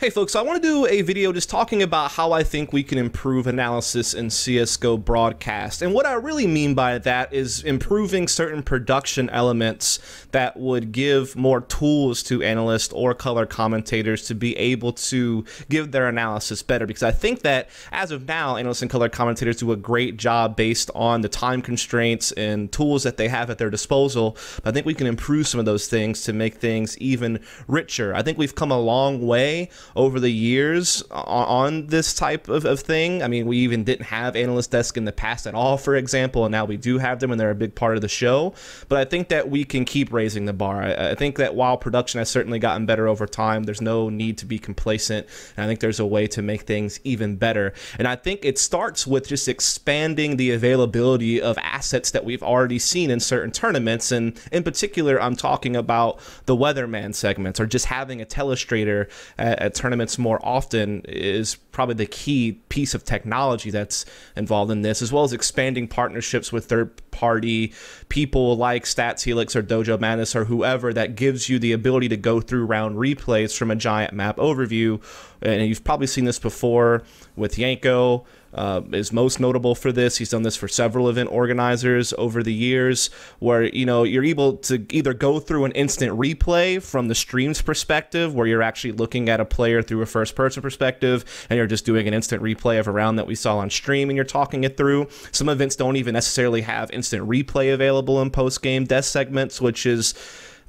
Hey folks, so I want to do a video just talking about how I think we can improve analysis in CSGO broadcast. And what I really mean by that is improving certain production elements that would give more tools to analysts or color commentators to be able to give their analysis better. Because I think that as of now, analysts and color commentators do a great job based on the time constraints and tools that they have at their disposal. But I think we can improve some of those things to make things even richer. I think we've come a long way over the years on this type of thing. I mean, we even didn't have analyst desk in the past at all, for example, and now we do have them and they're a big part of the show. But I think that we can keep raising the bar. I think that while production has certainly gotten better over time, there's no need to be complacent. And I think there's a way to make things even better. And I think it starts with just expanding the availability of assets that we've already seen in certain tournaments. And in particular, I'm talking about the weatherman segments, or just having a telestrator at tournaments more often is probably the key piece of technology that's involved in this, as well as expanding partnerships with third-party people like Stats Helix or Dojo Madness or whoever that gives you the ability to go through round replays from a giant map overview. And you've probably seen this before with Yanko. Is most notable for this. He's done this for several event organizers over the years, where you're able to either go through an instant replay from the stream's perspective, where you're actually looking at a player through a first-person perspective, and you're just doing an instant replay of a round that we saw on stream, and you're talking it through. Some events don't even necessarily have instant replay available in post-game desk segments, which is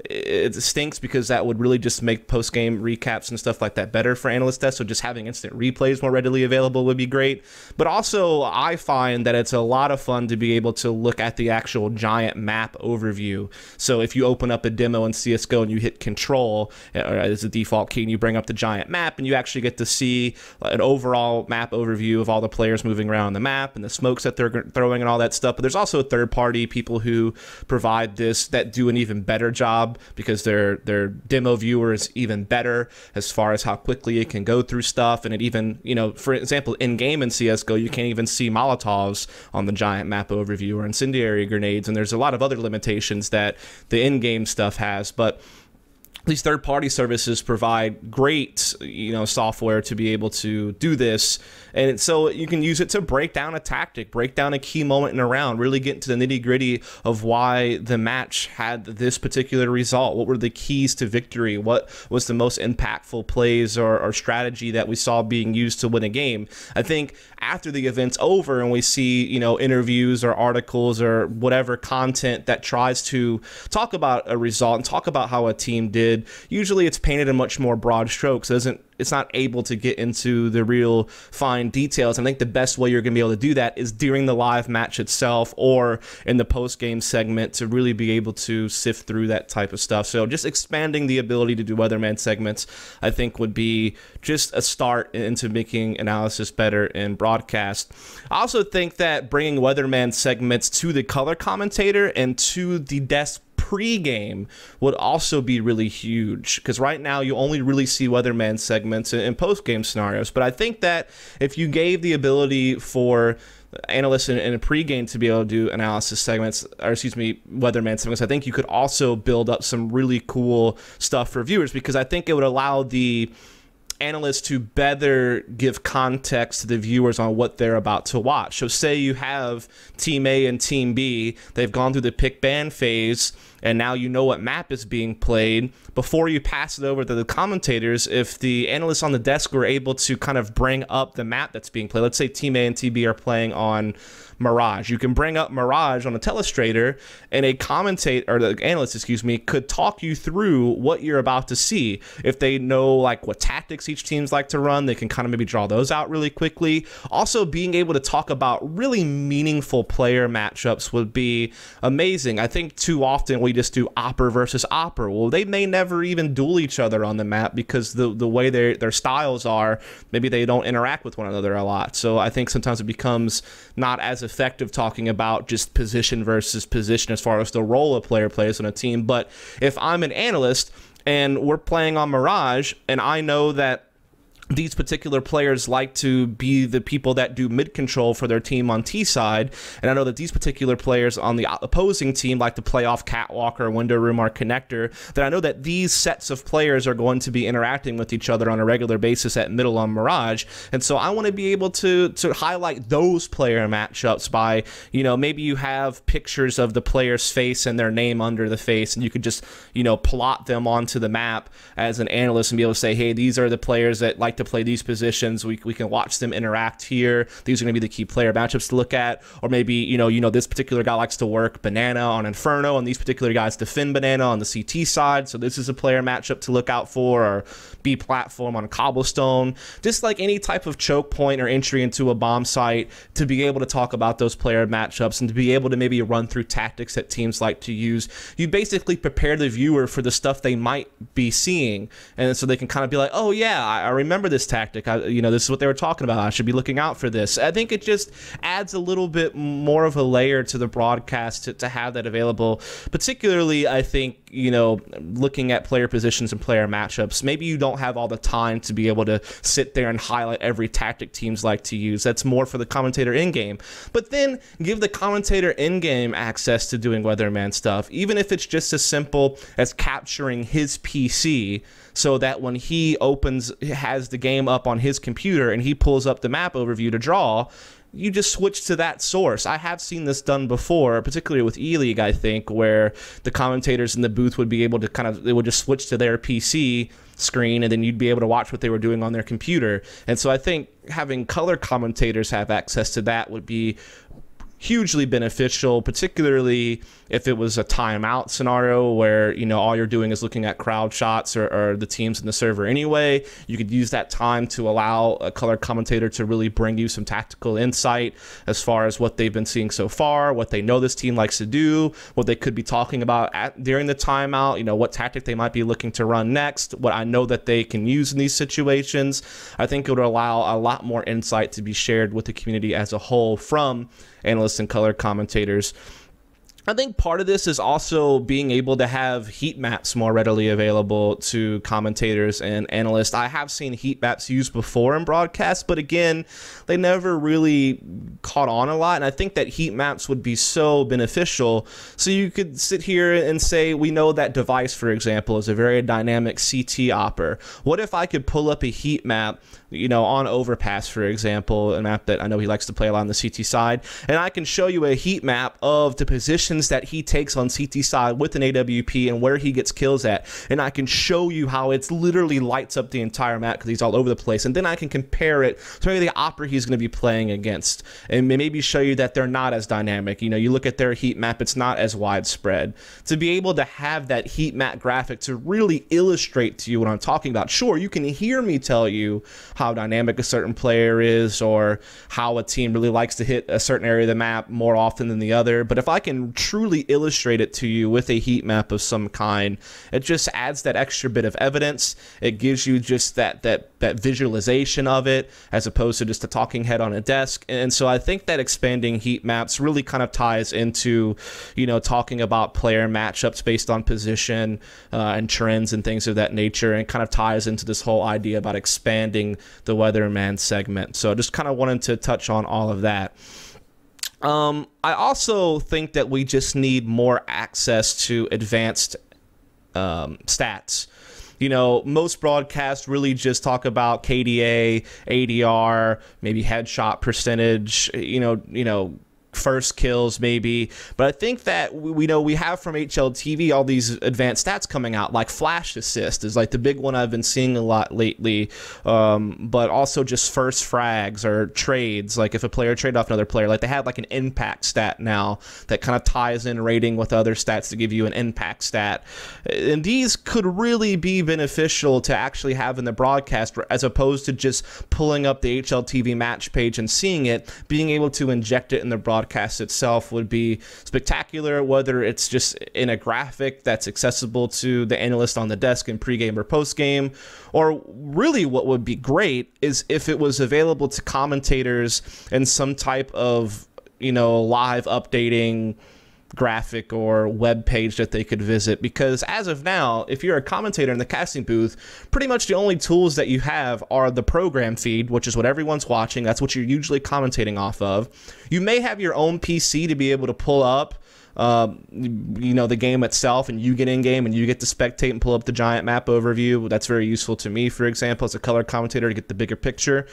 it stinks, because that would really just make post-game recaps and stuff like that better for analyst desks. So just having instant replays more readily available would be great. But also, I find that it's a lot of fun to be able to look at the actual giant map overview. So if you open up a demo in CSGO and you hit Control as a default key and you bring up the giant map, and you actually get to see an overall map overview of all the players moving around the map and the smokes that they're throwing and all that stuff. But there's also third-party people who provide this that do an even better job, because their demo viewer is even better as far as how quickly it can go through stuff. And it even, for example, in-game in CSGO, you can't even see Molotovs on the giant map overview or incendiary grenades. And there's a lot of other limitations that the in-game stuff has. But these third-party services provide great, software to be able to do this. And so you can use it to break down a tactic, break down a key moment in a round, really get into the nitty-gritty of why the match had this particular result. What were the keys to victory? What was the most impactful plays or strategy that we saw being used to win a game? I think after the event's over and we see, interviews or articles or whatever content that tries to talk about a result and talk about how a team did, usually it's painted in much more broad strokes. It's not able to get into the real fine details. I think the best way you're going to be able to do that is during the live match itself or in the post-game segment, to really be able to sift through that type of stuff. So just expanding the ability to do weatherman segments, I think, would be just a start into making analysis better in broadcast. I also think that bringing weatherman segments to the color commentator and to the desk pre-game would also be really huge, because right now you only really see weatherman segments in post-game scenarios. But I think that if you gave the ability for analysts in a pre-game to be able to do analysis segments, or weatherman segments, I think you could also build up some really cool stuff for viewers, because I think it would allow the analysts to better give context to the viewers on what they're about to watch. So say you have Team A and Team B, they've gone through the pick ban phase, and now you know what map is being played. Before you pass it over to the commentators, if the analysts on the desk were able to kind of bring up the map that's being played, let's say Team A and Team B are playing on Mirage. You can bring up Mirage on a telestrator, and a commentator, or the analyst, could talk you through what you're about to see. If they know like what tactics each team's like to run, they can kind of maybe draw those out really quickly. Also, being able to talk about really meaningful player matchups would be amazing. I think too often we just do Opper versus Opper. Well, they may never even duel each other on the map, because the way their styles are, maybe they don't interact with one another a lot. So I think sometimes it becomes not as effective talking about just position versus position as far as the role a player plays on a team. But if I'm an analyst and we're playing on Mirage, and I know that these particular players like to be the people that do mid control for their team on T side, and I know that these particular players on the opposing team like to play off catwalk or window room or connector, that I know that these sets of players are going to be interacting with each other on a regular basis at middle on Mirage, and so I want to be able to highlight those player matchups by, you know, maybe you have pictures of the player's face and their name under the face, and you could just, you know, plot them onto the map as an analyst and be able to say, hey, these are the players that like to play these positions. We can watch them interact here. These are going to be the key player matchups to look at. Or maybe, you know, this particular guy likes to work Banana on Inferno, and these particular guys defend Banana on the CT side. So this is a player matchup to look out for. Or B platform on Cobblestone. Just like any type of choke point or entry into a bomb site, to be able to talk about those player matchups and to be able to maybe run through tactics that teams like to use. You basically prepare the viewer for the stuff they might be seeing, and so they can kind of be like, oh yeah, I remember this tactic. This is what they were talking about. I should be looking out for this. I think it just adds a little bit more of a layer to the broadcast to have that available. Particularly, I think, looking at player positions and player matchups, maybe you don't have all the time to be able to sit there and highlight every tactic teams like to use. That's more for the commentator in-game. But then give the commentator in-game access to doing weatherman stuff, even if it's just as simple as capturing his PC, so that when he has the game up on his computer and he pulls up the map overview to draw, you just switch to that source. I have seen this done before, particularly with E-League, I think, where the commentators in the booth would be able to they would just switch to their PC screen, and then you'd be able to watch what they were doing on their computer. And so I think having color commentators have access to that would be hugely beneficial, particularly if it was a timeout scenario where, all you're doing is looking at crowd shots or the teams in the server anyway. You could use that time to allow a color commentator to really bring you some tactical insight as far as what they've been seeing so far, what they know this team likes to do, what they could be talking about during the timeout, what tactic they might be looking to run next, what I know that they can use in these situations. I think it would allow a lot more insight to be shared with the community as a whole from analysts and color commentators. I think part of this is also being able to have heat maps more readily available to commentators and analysts. I have seen heat maps used before in broadcasts, but again, they never really caught on a lot. And I think that heat maps would be so beneficial. So you could sit here and say, we know that Device, for example, is a very dynamic CT opper. What if I could pull up a heat map, on Overpass, for example, a map that I know he likes to play a lot on the CT side, and I can show you a heat map of the positions that he takes on CT side with an AWP and where he gets kills at, and I can show you how it's literally lights up the entire map because he's all over the place, and then I can compare it to maybe the opera he's going to be playing against, and maybe show you that they're not as dynamic. You look at their heat map, it's not as widespread. To be able to have that heat map graphic to really illustrate to you what I'm talking about. Sure, you can hear me tell you how dynamic a certain player is or how a team really likes to hit a certain area of the map more often than the other, but if I can truly illustrate it to you with a heat map of some kind, it just adds that extra bit of evidence. It gives you just that visualization of it as opposed to just a talking head on a desk. And so I think that expanding heat maps really kind of ties into, talking about player matchups based on position and trends and things of that nature, and kind of ties into this whole idea about expanding the weatherman segment. So I just kind of wanted to touch on all of that. I also think that we just need more access to advanced stats. Most broadcasts really just talk about KDA, ADR, maybe headshot percentage, first kills maybe, but I think that we have from HLTV all these advanced stats coming out, like flash assist is like the big one I've been seeing a lot lately, but also just first frags or trades, like if a player traded off another player, like they have like an impact stat now that kind of ties in rating with other stats to give you an impact stat, and these could really be beneficial to actually have in the broadcast as opposed to just pulling up the HLTV match page and seeing it. Being able to inject it in the broadcast itself would be spectacular, whether it's just in a graphic that's accessible to the analyst on the desk in pregame or postgame, or really what would be great is if it was available to commentators in some type of live updating graphic or web page that they could visit, because as of now, if you're a commentator in the casting booth, pretty much the only tools that you have are the program feed, which is what everyone's watching. That's what you're usually commentating off of. You may have your own PC to be able to pull up the game itself, and you get in game and you get to spectate and pull up the giant map overview. That's very useful to me, for example, as a color commentator, to get the bigger picture.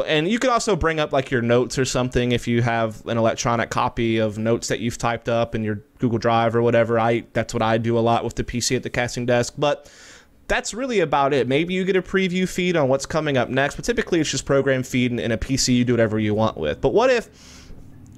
And you could also bring up like your notes or something if you have an electronic copy of notes that you've typed up in your Google Drive or whatever. That's what I do a lot with the PC at the casting desk. But that's really about it. Maybe you get a preview feed on what's coming up next, but typically it's just program feed, and in a PC you do whatever you want with. But what if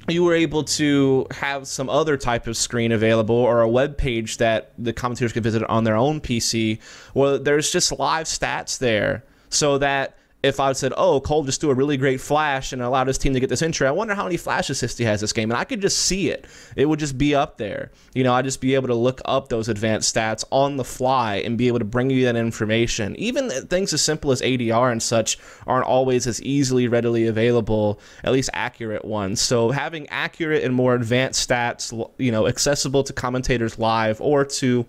you were able to have some other type of screen available, or a web page that the commentators could visit on their own PC, where there's just live stats there, so that if I said, oh, Cole just threw a really great flash and allowed his team to get this entry, I wonder how many flash assists he has this game, and I could just see it. It would just be up there. I'd just be able to look up those advanced stats on the fly and be able to bring you that information. Even things as simple as ADR and such aren't always as easily readily available, at least accurate ones. So having accurate and more advanced stats, accessible to commentators live or to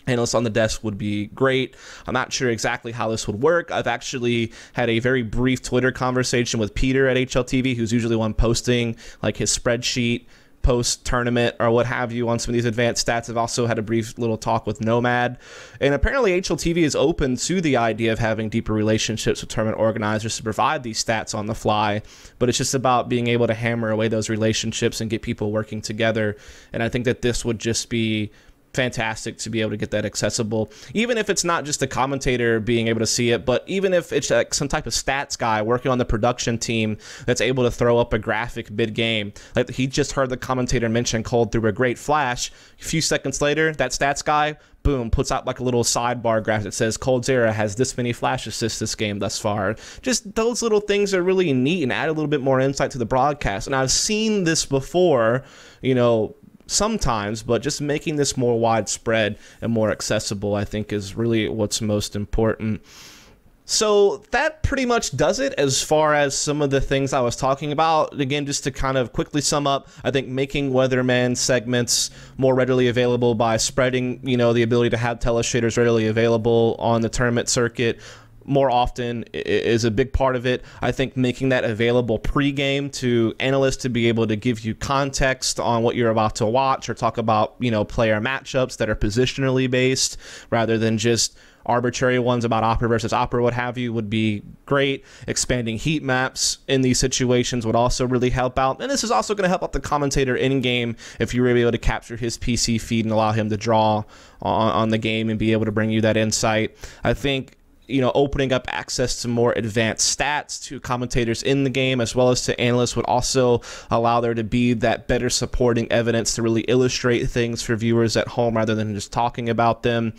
analysts on the desk would be great. I'm not sure exactly how this would work. I've actually had a very brief Twitter conversation with Peter at HLTV, who's usually one posting like his spreadsheet post-tournament or what have you on some of these advanced stats. I've also had a brief little talk with Nomad, and apparently HLTV is open to the idea of having deeper relationships with tournament organizers to provide these stats on the fly, but it's just about being able to hammer away those relationships and get people working together. And I think that this would just be fantastic to be able to get that accessible, even if it's not just a commentator being able to see it, but even if it's like some type of stats guy working on the production team that's able to throw up a graphic mid-game. Like he just heard the commentator mention Cole threw a great flash. A few seconds later, that stats guy, boom, puts out like a little sidebar graph that says Cold Zera has this many flash assists this game thus far. Just those little things are really neat and add a little bit more insight to the broadcast. And I've seen this before, sometimes, but just making this more widespread and more accessible, I think, is really what's most important. So that pretty much does it as far as some of the things I was talking about. Again, just to kind of quickly sum up, I think making Weatherman segments more readily available by spreading, the ability to have teleshaders readily available on the tournament circuit more often is a big part of it. I think making that available pre-game to analysts to be able to give you context on what you're about to watch, or talk about, player matchups that are positionally based rather than just arbitrary ones about Opera versus Opera, what have you, would be great. Expanding heat maps in these situations would also really help out. And this is also going to help out the commentator in-game if you were able to capture his PC feed and allow him to draw on the game and be able to bring you that insight. I think opening up access to more advanced stats to commentators in the game as well as to analysts would also allow there to be that better supporting evidence to really illustrate things for viewers at home rather than just talking about them.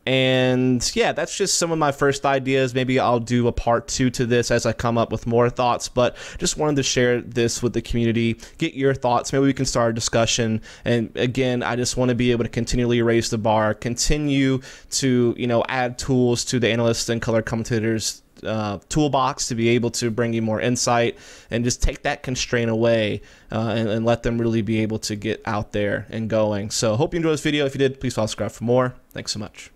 And yeah, that's just some of my first ideas. Maybe I'll do a part 2 to this as I come up with more thoughts, but just wanted to share this with the community, get your thoughts. Maybe we can start a discussion. And again, I just want to be able to continually raise the bar, continue to, add tools to the analysts and color commentators toolbox to be able to bring you more insight and just take that constraint away and let them really be able to get out there and going. So hope you enjoyed this video. If you did, please follow, subscribe for more. Thanks so much.